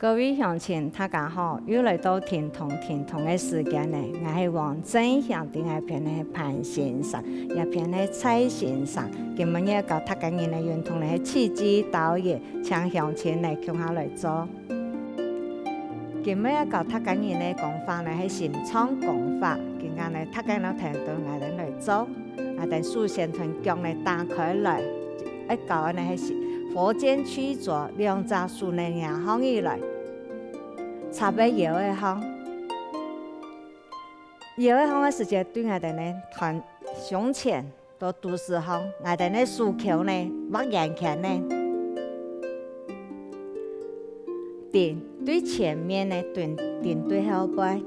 各位乡亲，大家好！又来到天同的时间呢，我係王真乡定係片嘅潘先生，也片嘅蔡先生。今日要教大家人嚟運動嚟刺激導演，請鄉親嚟共下來做。今日要教大家人嚟講法呢係sim創講法，今日呢大家都聽到我哋嚟做，我哋首先從腳嚟打開來，一教呢係火箭去做兩隻手呢壓放起來。插喺腰嘅方，腰嘅方嘅時間對我哋呢團胸前到肚臍方，我哋呢手球呢握眼前呢，頂對前面呢頂對後背，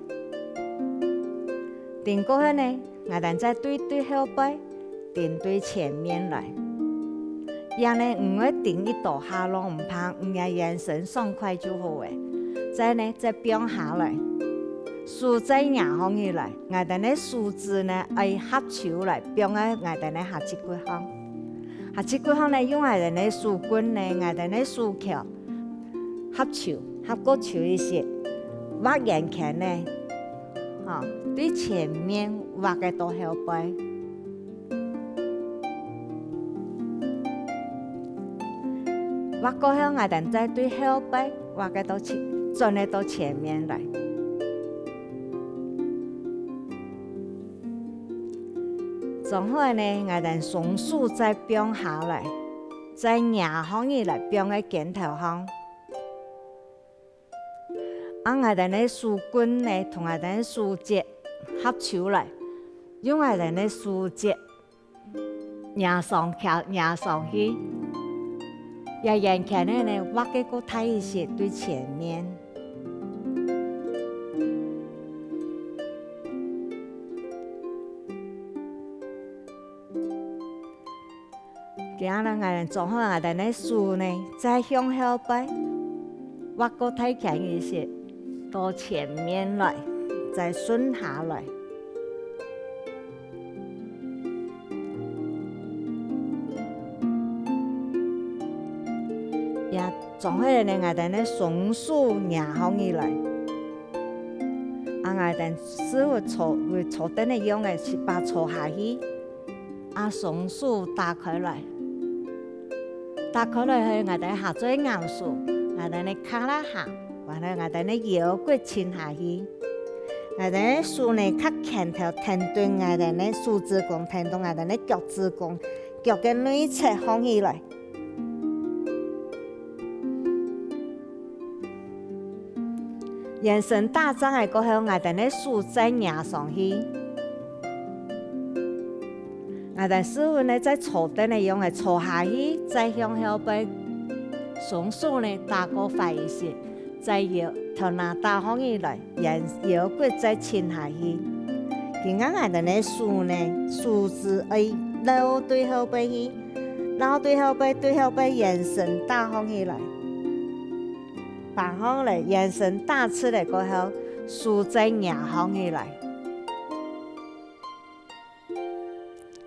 頂過後呢，我哋再對後背，頂對前面來。然後呢，唔會頂一倒下落唔怕，唔嘅眼神爽快就好誒。再變下來，手再壓放起來，我哋呢手指呢愛合手來，變喺我哋呢下脊骨方。下脊骨方呢，用我哋呢手棍呢，我哋呢手球合手，合過手一些，握眼前呢，對前面握嘅到後背，握過後我哋再對後背握嘅到前。轉嚟到前面來，然後呢，我哋雙手再變下來，再壓放起來，變喺肩頭上。我哋呢手棍呢，同我哋手節合手來，用我哋呢手節壓上去，也眼前呢握嘅個大一些對前面。然後我哋做好我哋呢手呢，再向後背，握個太強一些，到前面來，再順下來。也做好呢，我哋呢雙手壓放起來，我哋手會坐得呢用嘅是把坐下去，雙手打開來。打開來去，我哋下最咬手，我哋呢卡拉下，或者我哋呢腰骨沉下去，我哋呢手呢較前頭停對我哋呢手指公，停到我哋呢腳趾公，腳嘅內側放起來，眼神打張嘅過後，我哋呢手再壓上去。我哋師傅呢，在坐底呢用嚟坐下去，再向後背，雙手呢打過快一些，再腰頭拿打放起來，腰骨再沉下去。今日我哋呢手呢，手指愛撈對後背去，撈對後背，眼神打放起來，打放嚟，眼神打出嚟過後，手再壓放起來。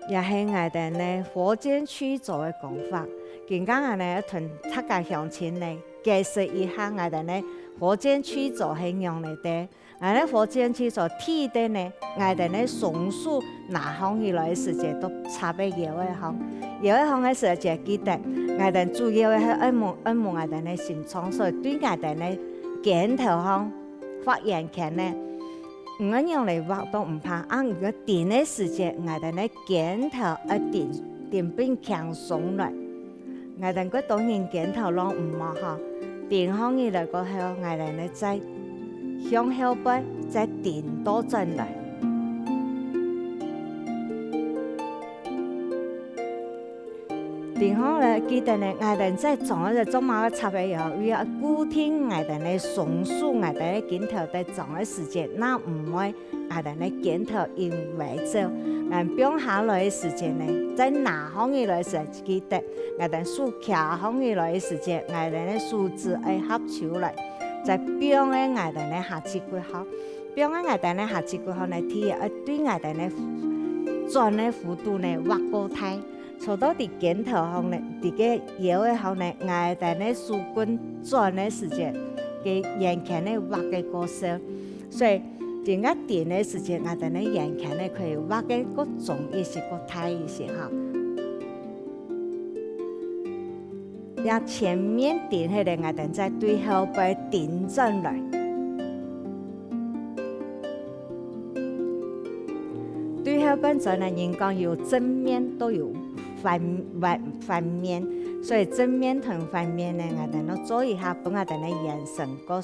也係我哋呢火箭去做嘅講法，今日我哋同大家鄉親呢解釋一下我哋呢火箭去做係樣嚟嘅。我哋火箭去做睇的呢，我哋呢雙手拿放起來嘅時間都插喺腰嘅方，腰嘅方嘅時間記得，我哋主要係按摩我哋呢心臟，所以對我哋呢肩頭方發眼前呢。唔樣樣嚟畫都唔怕，如果點嘅時間，我哋呢肩頭點變強鬆來，我哋個當然肩頭攏唔冇嚇，點放起來過後，我哋呢再向後背再點多轉來。點好咧，記得呢，我哋再撞一隻中馬嘅插喺後，要固定我哋呢雙手，我哋呢肩頭在撞嘅時間，那唔會我哋呢肩頭因為走，變下來嘅時間呢，在拿放起來時記得，我哋手卡放起來嘅時間，我哋呢手指愛合手來，再變喺我哋呢下脊骨後，變喺我哋呢下脊骨後呢，睇下對我哋呢轉嘅幅度呢畫高睇。坐到啲肩頭後呢，啲嘅腰嘅後呢，我哋呢手棍轉嘅時間，嘅眼前咧画嘅個色，所以點解點嘅時間，我哋咧眼前咧可以畫嘅個重一些，個大一些哈。呀，前面點迄個，我哋再對後背點正來。對後本身呢，人講有正面都有反面，所以正面同反面呢，我哋要做一下，幫我哋嘅眼神個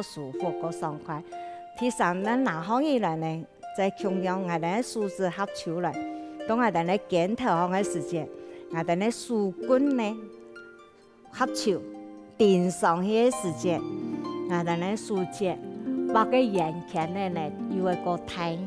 舒服個爽快。第三，咱哪方面來呢？在強調我哋嘅數字合出來，當我哋嘅鏡頭上嘅時節，我哋嘅樹根呢合出，頂上嘅時節，我哋嘅樹節，畫個眼前呢有一個體。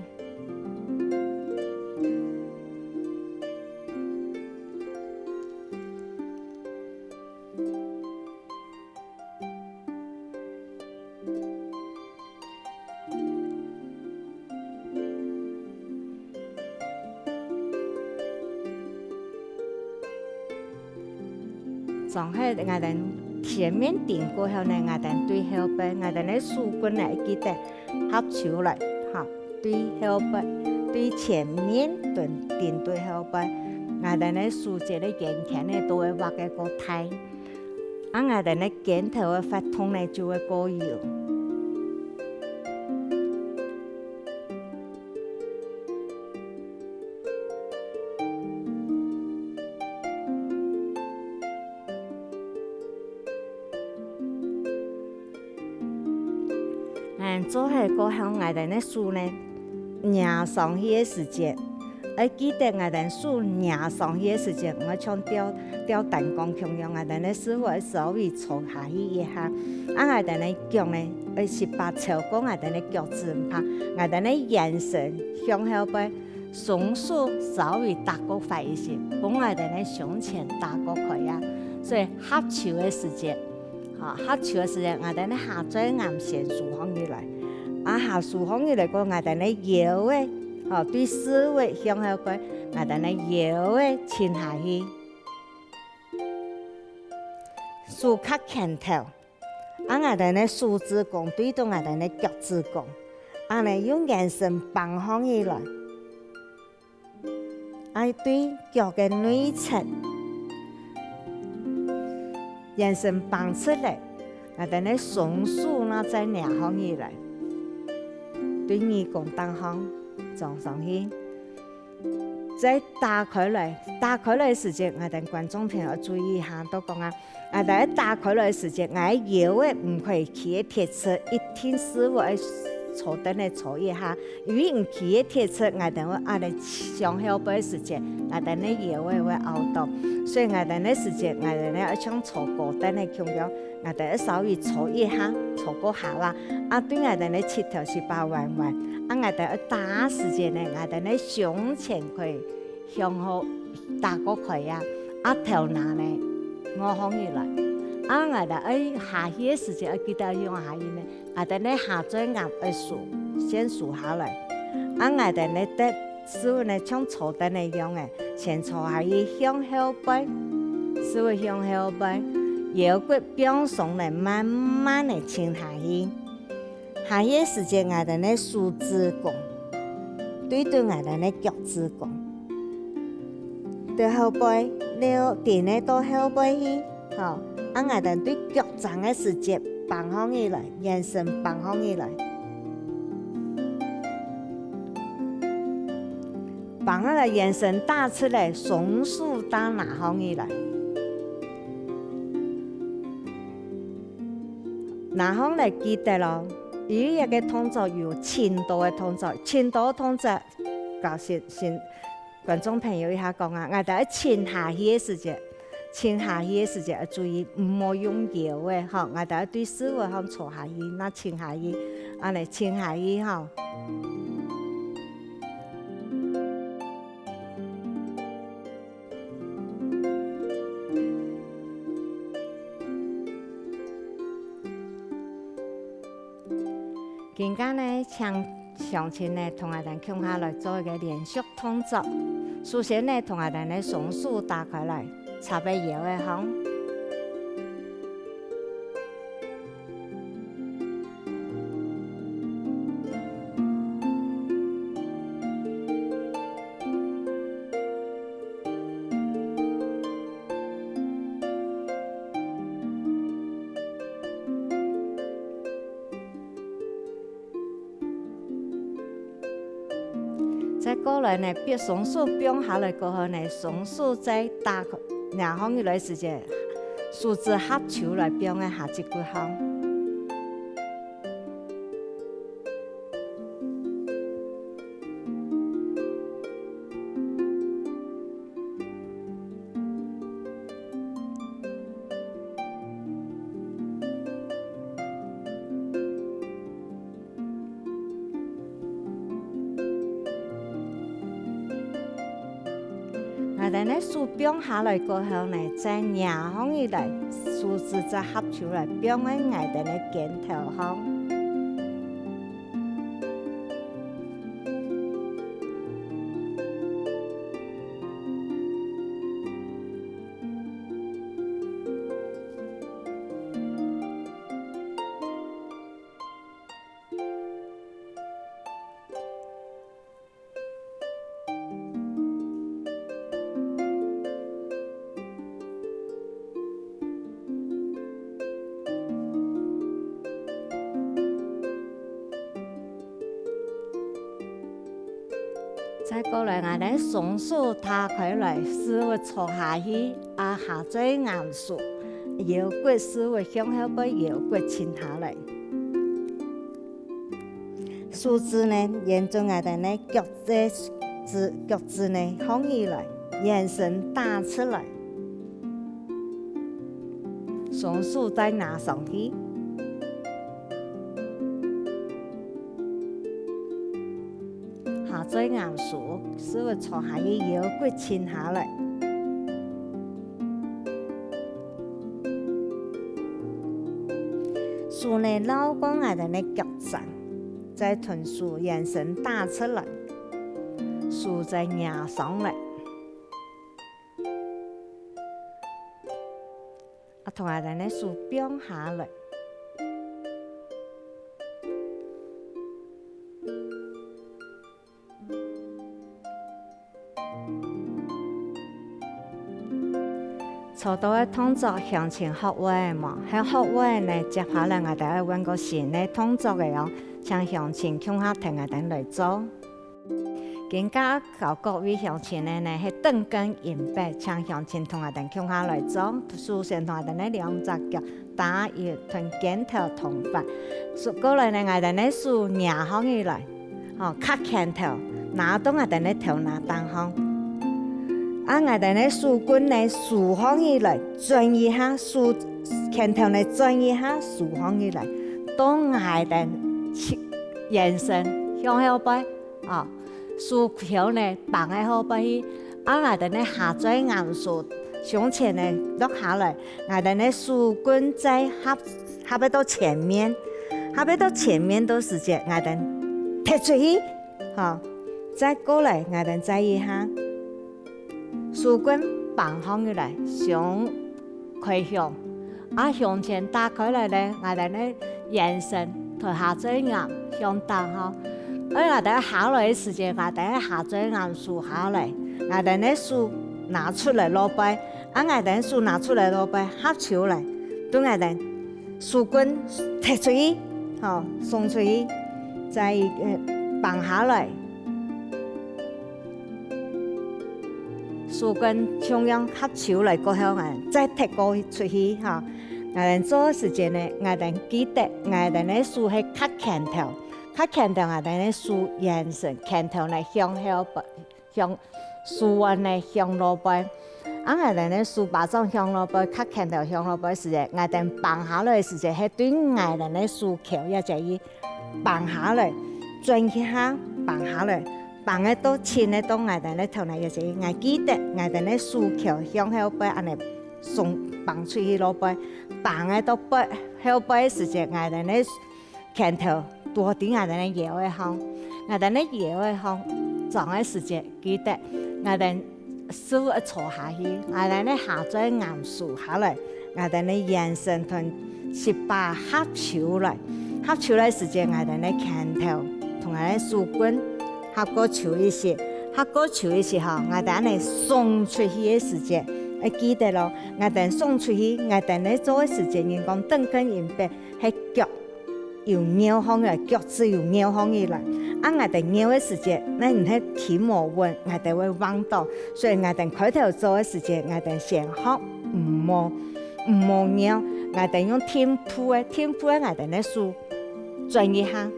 從迄我哋前面定過後呢，我哋對後背，我哋嘅樹根呢記得合出來，嚇對後背，對前面定對後背，我哋嘅樹節嘅眼前呢都會畫一個體，我哋嘅鏡頭嘅發通呢就會過油。做迄個向我哋嘅樹呢，壓上去嘅時節，要記得我哋樹壓上去嘅時節，我像吊彈弓咁樣，我哋嘅樹會稍微坐下去一下，我哋嘅腳呢，要18超過我哋嘅腳趾拍，我哋嘅眼神向後背，雙手稍微打過快一些，幫我哋嘅胸前打過去啊，所以合手嘅時節。合手嘅時間，我哋咧下嘴岩先豎放起來，下豎放起來個我哋咧腰嘅，對四圍向後背，我哋咧腰嘅沉下去，豎較前頭，我哋咧手指公對到我哋咧腳趾公，用眼神放放起來，對腳嘅內側。眼神放出來，我哋咧雙手呢再兩方起來，對耳孔當方撞上去，再打開來嘅時節，我哋觀眾朋友注意下，都講啊，我哋一打開來嘅時節，我腰嘅唔可以企喺鐵側，一天師傅要坐等嚟坐一下，如果唔企喺鐵側，我哋會壓嚟上後背嘅時節，我哋咧腰會凹到。所以我哋呢時節，我哋咧一想坐過等嚟強調，我哋稍微坐一下，坐過下啦。對我哋咧舌頭是把彎彎，我哋打時節咧，我哋咧胸前可以向後打過去啊，頭拿咧我放起來。我哋下去嘅時節，我記得用下去咧，我哋咧下嘴牙先豎下來，我哋咧得。師傅呢，像坐凳嚟樣嘅，先坐下去向後背，師傅向後背，腰骨向上嚟，慢慢嚟沉下去。下去時間，我哋咧手指公對我哋咧腳趾公，對後背，了點咧到後背去，我哋對腳掌嘅時間放放起來，眼神放放起來。把我的眼神打出來，雙手打哪方起來？哪方嚟記得咯？有一個動作有輕度嘅動作，輕度嘅動作，教先觀眾朋友一下講啊，我哋沉下去嘅時節，沉下去嘅時節要注意，唔好用腰嘅，嗬，我哋對師傅向坐下去，那沉下去，嚟沉下去，嗬。今日呢，請上前呢，同我哋傾下來做一個連續動作。首先呢，同我哋呢雙手打開來，插喺腰嘅項。再过来呢，松树变下来过后呢，松树再打两方一来时间，树枝合手来变的下一句行。但呢，树变下来过后呢，再两方以来，树枝再合出来，变个爱的呢尖头方。再过来，我哋松树打开来，使我坐下去，下做岩树，摇过使我向后背摇过沉下来。树枝呢，沿着我哋呢脚趾呢放起来，延伸打出来，松树再拿上去。下做岩树，使我坐下去摇过沉下来。树呢绕过我哋呢脚掌，再从树延伸打出来，树再压上来，同我哋呢树变下来。初到嘅动作向前学位嘛，向学位呢，接下来我哋要揾个新嘅动作嘅哦，向前向下停我哋来做。更加教各位向前嘅呢，系蹬跟引背，向前同我哋向下来做。首先同我哋呢两只脚打要同肩头同发，过来呢我哋呢数压向起来，卡肩头，拿到我哋呢头拿单方。我哋呢树棍呢竖放起来，转一下树肩头呢转一下竖放起来，到我哋延伸向后背，树条呢放喺后背去，我哋呢下做岩树，向前呢落下来，我哋呢树棍再合到前面，合到前面到时间，我哋踢出去，再过来，我哋再一下。树棍放放起来，向开向，向前打开来呢，我哋呢延伸，同下做岩向东吼。我哋下来嘅时间，我哋下做岩树下来，我哋呢树拿出来落背，我哋树拿出来落背，合手来，对我哋树棍踢出去，送出去，再放下来。树棍中央合手来过后，再踢过出去我哋做时间呢，我哋记得我哋呢树系卡肩头，卡肩头我哋呢树延伸，肩头呢向后背，向树腕呢向落背。我哋呢树把掌向落背，卡肩头向落背时间，我哋放下来时间，系对我哋呢树桥一只伊放下来，转一下放下来。放喺到前嘅到我哋呢頭呢嘅時，我記得我哋呢豎橋向後背，安尼送放出去落背，放喺到背後背嘅時間，我哋呢肩頭多啲我哋呢搖嘅行，我哋呢搖嘅行撞嘅時間，記得我哋手一坐下去，我哋呢下咗岩樹下來，我哋呢延伸同18合手來，合手來時間，我哋呢肩頭同我哋樹棍。合過手一些，合過手一些我哋呢送出去嘅時間，記得咯。我哋送出去，我哋呢做嘅時間，人講蹬跟引背，係腳由扭方来，脚趾由扭方起来。我哋扭的时节，咱唔系起毛稳，我哋会弯倒，所以我哋开头做的时节，我哋先学唔好扭，我哋用天铺的，我哋咧数转一下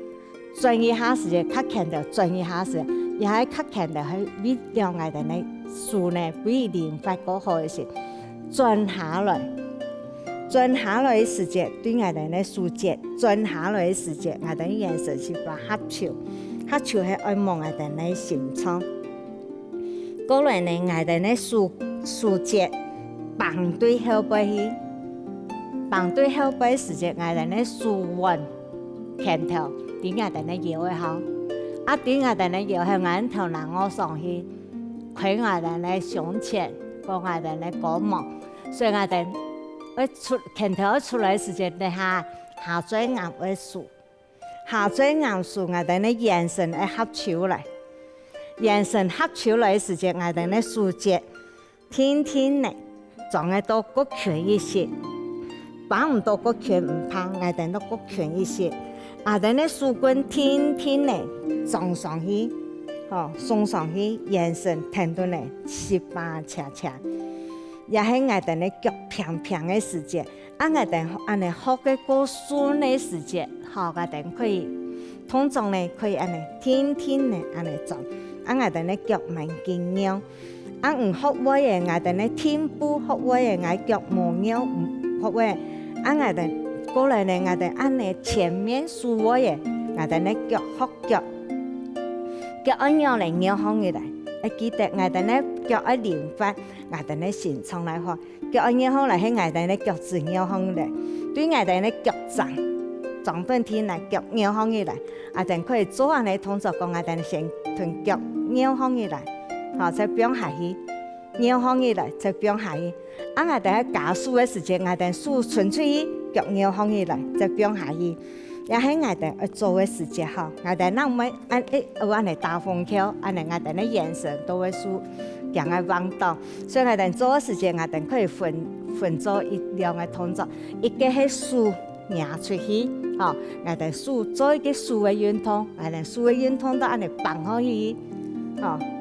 时节，较强调转一下时，也系较强调去比让我哋咧数呢比灵发嗰好嘅时，转下来的时节，对我哋咧数节，转下来的时节，我哋眼神是把合手係愛望我哋咧心窗。過來呢，我哋咧數節放對後背去，放對後背時節，我哋咧數穩前頭，點我哋咧搖嘅好，點我哋咧搖係我哋頭拿我上去，佢我哋咧胸前，個我哋咧過望，所以我哋一出前頭出來時節，你下嘴硬會數。下嘴硬數，我哋咧眼神會合手來，眼神合手來時節，我哋咧數節天天咧撞得到個拳一些，綁唔到個拳唔怕，我哋都個拳一些，我哋咧數棍天天咧撞上去，送上去，眼神聽到咧七八恰，也係我哋咧腳平平嘅時節。我哋安尼學嘅個順嘅時節，我哋可以通常咧可以安尼天天咧安尼做，我哋咧腳蠻緊扭，唔學位嘅我哋咧天步學位嘅，我腳冇扭唔學位，我哋過來咧我哋安尼前面數位嘅，我哋咧腳學腳按樣嚟扭好嘅嚟，記得我哋咧腳一連發，我哋咧先從來學。腳按扭好嚟，喺我哋咧腳趾扭好嚟，對我哋咧腳長半天嚟腳扭好起來，我哋可以做下嚟通常講，我哋先同腳扭好起來，再變下去，扭好起來再變下去。我哋喺加數嘅時節，我哋數純粹腳扭好起來再變下去。也喺我哋做嘅時節，我哋嗱唔係按嚟打風球，按嚟我哋咧眼神都會數。讓佢彎倒，所以我哋做嘅時節，我哋可以分做一兩個動作，一個係數壓出去，我哋數做一個數嘅運動，我哋數嘅運動都按嚟綁好去，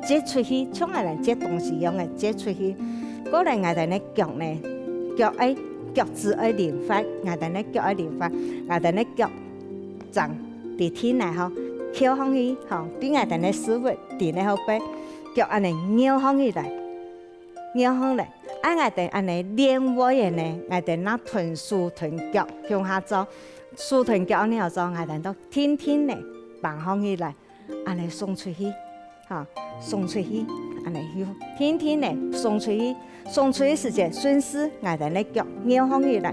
接出去，像我哋接東西一樣嘅接出去。過來我哋咧腳趾愛連發，我哋咧腳愛連發，我哋咧腳掌地天嚟翹上去，對我哋咧思維地咧後背。腳安尼扭好起來，我哋安尼練位嘅呢，我哋那臀豎臀腳向下走，豎臀腳呢後走，我哋都天天呢放好起來，安尼送出去，送出去，安尼天天呢送出去時節順勢，我哋咧腳扭好起來，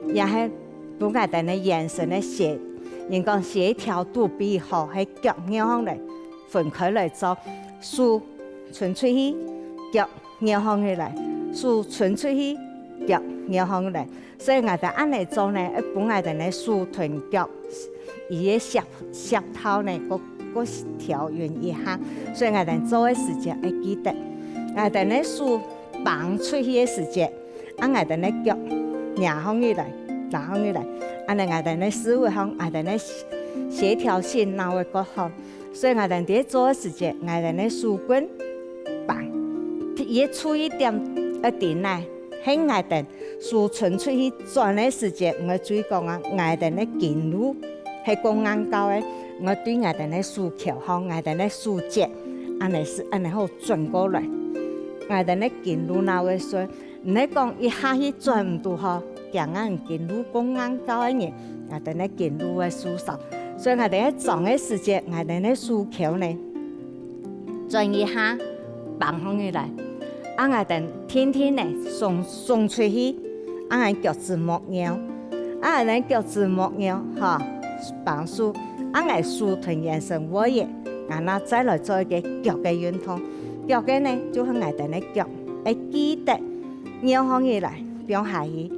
也係幫我哋咧眼神咧應該協調度比好，喺腳扭好嚟分開嚟做，數。伸出去，腳扭好起來，數伸出去，腳扭好起來。所以我哋按嚟做呢，一般我哋咧豎臀腳，伊嘅舌頭呢，個調勻一下。所以我哋做嘅時節要記得，我哋咧豎放出去嘅時節，我哋咧腳扭好起來，按嚟我哋咧思維方，我哋咧協調性那會較好。所以我哋喺做嘅時節，我哋咧豎棍。也出一點點來，喺我哋豎伸出去轉的時節，我注意講啊，我哋咧筋路係個硬高嘅，我對我哋咧豎橋好，我哋咧豎節，安尼好轉過來，我哋咧筋路那會衰，唔係講一下去轉唔到好，強硬筋路個硬高嘅嘢，我哋咧筋路會輸少，所以我哋喺轉的時節，我哋咧豎橋呢轉一下，放空起來。我哋天天咧送出去，我哋腳趾莫扭，我哋腳趾莫扭，綁數，我哋豎臀延伸位嘅，然後再來做一個腳嘅運動。腳嘅呢，就係我哋咧腳，要記得扭好起來，變下去，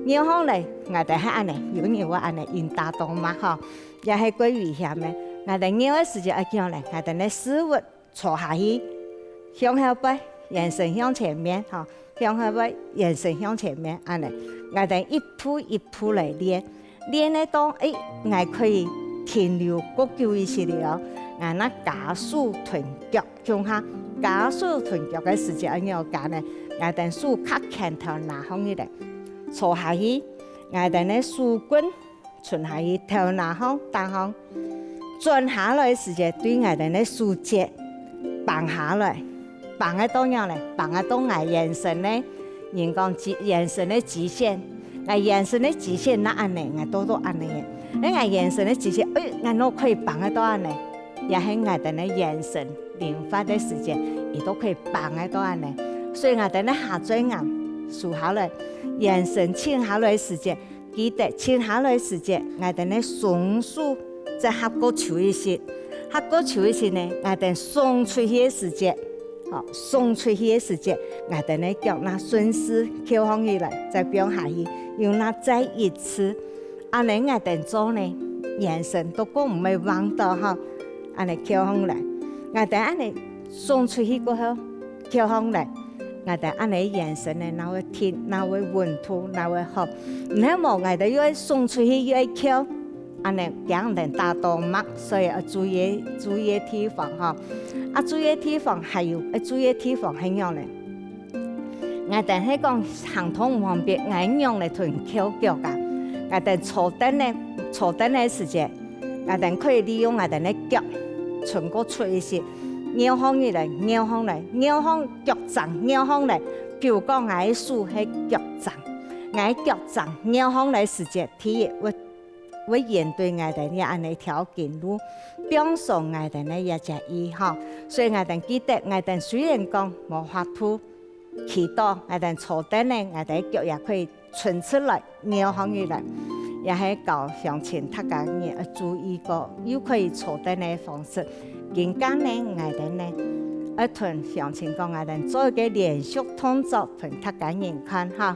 扭好嚟，我哋係安尼，有時我安尼用大動嘛，也係幾危險嘅。我哋扭嘅時間要叫咧，我哋咧思維坐下去，向後背。眼神向前面，向後背，眼神向前面，安尼，我哋一步一步嚟練，练咧到我可以停留过久一些了，我那加速臀脚向下，加速臀脚嘅时节安样干呢？我等手较强头拿方一嚟，坐下去，我等咧手棍顺下去头拿方打方，转下来嘅时节对我等咧手节绑下来，绑喺当样咧，绑喺当我眼神咧，人讲眼神的极限。我眼神的极限那安尼，我都安尼嘅。我眼神的极限，我都可以绑喺到安尼，也係我哋嘅眼神靈發的時間，亦都可以綁喺到安尼。所以我哋咧下嘴眼數下來，眼神靜下來嘅時間，記得靜下來嘅時間，我哋咧雙手再合個手一些，合個手一些呢，我哋鬆出去嘅時間。鬆出去嘅時節，我哋咧腳那順勢翹放起來，再表下去，用那再一次，安尼我哋做呢，眼神都講唔會忘到哈，安尼翹放來，我哋安尼鬆出去過後，翹放來，我哋安尼眼神咧，那會甜，那會穩妥，那會合，唔係冇我哋要鬆出去要翹。安尼驚人打到脈，所以要注意提防哈。注意提防，還有注意提防係樣咧。我哋係講行動唔方便，我樣嚟臀翹腳噶。我哋坐凳嘅時節，我哋可以利用我哋嘅腳，從個出一些，扭向嚟，扭向腳掌，扭向嚟。譬如講我嘅手係腳掌，我嘅腳掌扭向嚟時節，體會面對我哋呢安尼條件路，表示我哋呢一隻意哈，所以我哋記得，我哋雖然講無法度企到，我哋坐凳呢，我哋腳也可以伸出來，扭向起來，也係教鄉親大家要注意個，又可以坐凳嘅方式。更加呢，我哋呢，要同鄉親講，我哋做一個連續動作，同大家人看哈。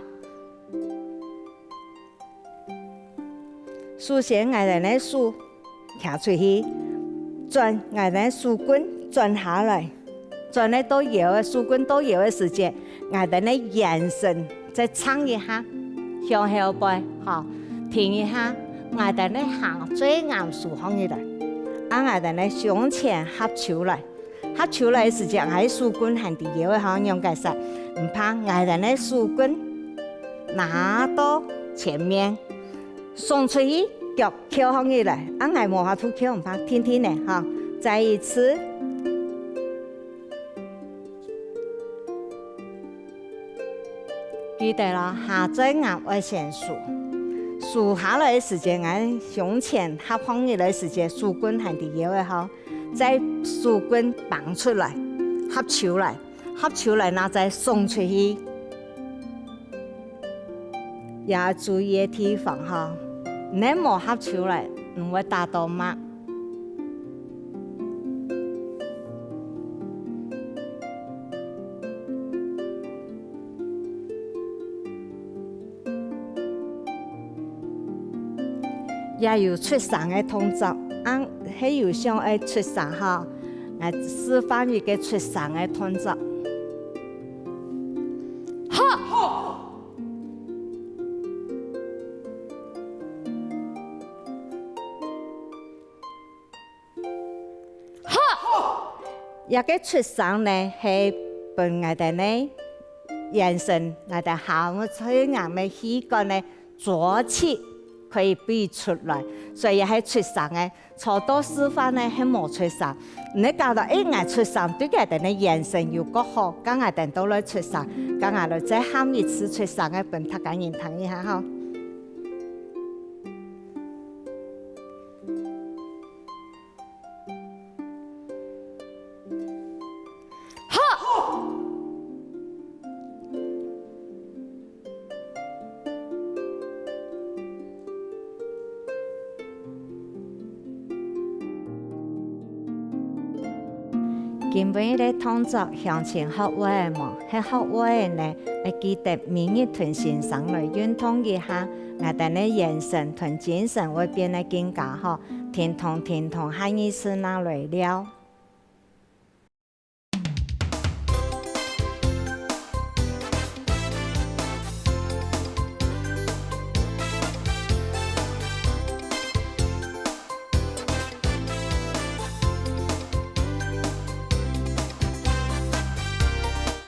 首先，我哋咧手行出去，轉我哋手棍轉下來，轉咧到搖嘅手棍到搖嘅時節，我哋咧眼神再撐一下，向後背，停一下，我哋咧行最啱數方嘅嚟，我哋咧向前合手來，合手來嘅時節，我喺手棍行啲搖嘅方向解釋，唔怕，我哋咧手棍拿到前面。鬆出去，腳翹放起來，我係無法度翹唔怕，天天咧哈，再一次，記得啦，下嘴眼要先數下來嘅時間，我胸前合放起來嘅時間，手棍係啲嘢嘅哈，再手棍綁出來，合手來，那再鬆出去，也注意提防哈。你冇合手嚟，唔會打到脈。也有出聲嘅動作，係有想要出聲哈，我示範一個出聲嘅動作。一個出聲呢，係幫我哋呢眼神，我哋下個嘴眼嘅氣管呢，左氣可以俾出來，所以係出聲嘅。錯多示範呢係冇出聲，你教到我出聲，對我哋呢眼神又夠好，咁我哋都來出聲，咁我哋再喊一次出聲嘅，幫大家認同一下哈。根本咧動作鄉親學會嘅嘛，喺學會嘅呢，要記得每日同先生來運動一下，我哋嘅眼神同精神會變得更加好，天堂下一次那來了。